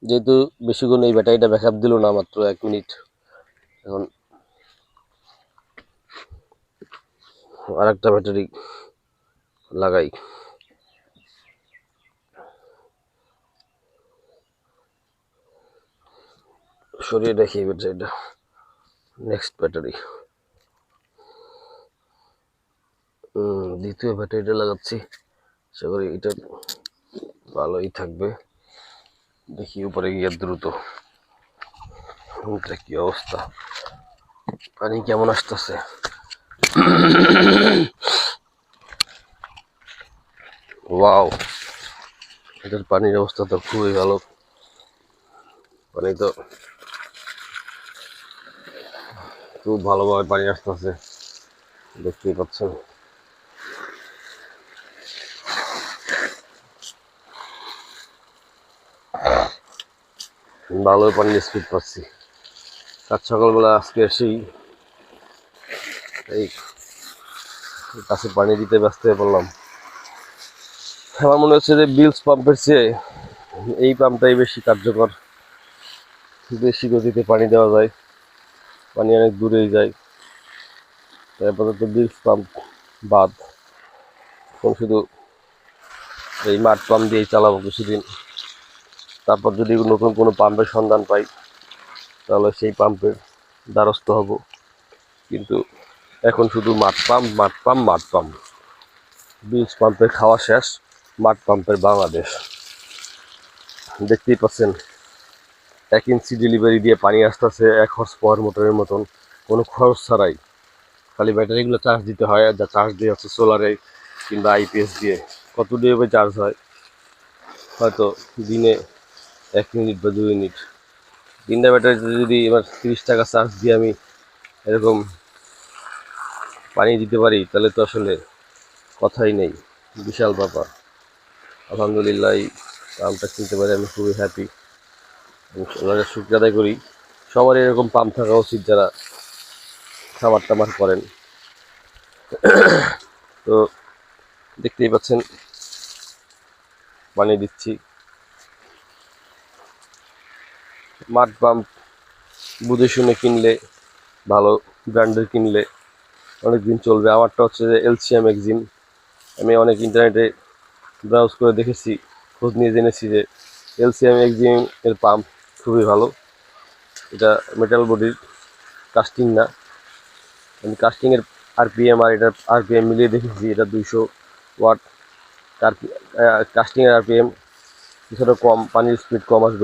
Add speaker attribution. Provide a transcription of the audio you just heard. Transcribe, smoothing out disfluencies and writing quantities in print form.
Speaker 1: যেহেতু বেশিক্ষণ এই ব্যাটারিটা ব্যাকআপ দিল না, মাত্র 1 মিনিট, এখন আরেকটা ব্যাটারি লাগাই। সরিয়ে দেখি এই ব্যাটারিটা, নেক্সট ব্যাটারি, দ্বিতীয় ব্যাটারিটা লাগাচ্ছি। আশা করি এটা ভালোই থাকবে। দেখি উপরে গিয়ে দ্রুত কি অবস্থা, পানি কেমন আসতেছে। ওয়াও, এটার পানির অবস্থা তো খুবই ভালো। পানি তো খুব ভালোভাবে পানি আসতেছে, দেখতেই পাচ্ছেন। ভালোই পানির স্পিড পাচ্ছি। আজ সকালবেলা আজকে এসেই এই কাছে পানি দিতে ব্যস্ত হয়ে পড়লাম। আমার মনে হচ্ছে যে বিলস পাম্পের চেয়ে এই পাম্পটাই বেশি কার্যকর, বেশি গতিতে পানি দেওয়া যায়, পানি অনেক দূরেই যায়। তারপরে তো বিলস পাম্প বাদ, এখন শুধু এই মাঠ পাম্প দিয়েই চালাবো কিছুদিন। তারপর যদি নতুন কোনো পাম্পের সন্ধান পাই তাহলে সেই পাম্পের দ্বারস্থ হব। কিন্তু এখন শুধু মাঠ পাম্প, মাঠ পাম্প, মাঠ পাম্প। বিলস পাম্পের খাওয়া শেষ, মাঠ পাম্পের বাংলাদেশ। দেখতেই পাচ্ছেন 1 ইঞ্চি ডেলিভারি দিয়ে পানি আসতেছে 1 হর্স পাওয়ার মোটরের মতন, কোনো খরচ ছাড়াই। খালি ব্যাটারিগুলো চার্জ দিতে হয়, আর যা চার্জ দিয়ে হচ্ছে সোলারে কিংবা আইপিএস দিয়ে। কত ডিএমএ চার্জ হয়? হয়তো দিনে 1 মিনিট বা 2 মিনিট। 3টা ব্যাটারিতে যদি এবার 30 টাকা চার্জ দিয়ে আমি এরকম পানি দিতে পারি তাহলে তো আসলে কথাই নেই, বিশাল ব্যাপার। আলহামদুলিল্লাহ, এই পাম্পটা কিনতে পারি আমি খুবই হ্যাপি। আল্লাহর শুকর আদায় করি। সবার এরকম পাম্প থাকা উচিত যারা খাবার টাবার করেন। তো দেখতেই পাচ্ছেন পানি দিচ্ছি। মাড পাম্প বুঝে শুনে কিনলে, ভালো ব্র্যান্ডের কিনলে অনেক দিন চলবে। আমারটা হচ্ছে যে এলসিএম এক্সিম। আমি অনেক ইন্টারনেটে ব্রাউজ করে দেখেছি, খোঁজ নিয়ে জেনেছি যে এলসিএম এক্সিম এর পাম্প খুবই ভালো। এটা মেটাল বডির, কাস্টিং না। আমি কাস্টিংয়ের আরপিএম আর এটার আরপিএম মিলিয়ে দেখেছি, এটা 200 ওয়াট। কাস্টিংয়ের আরপিএম কিছুটা কম, পানির স্পিড কম আসবে।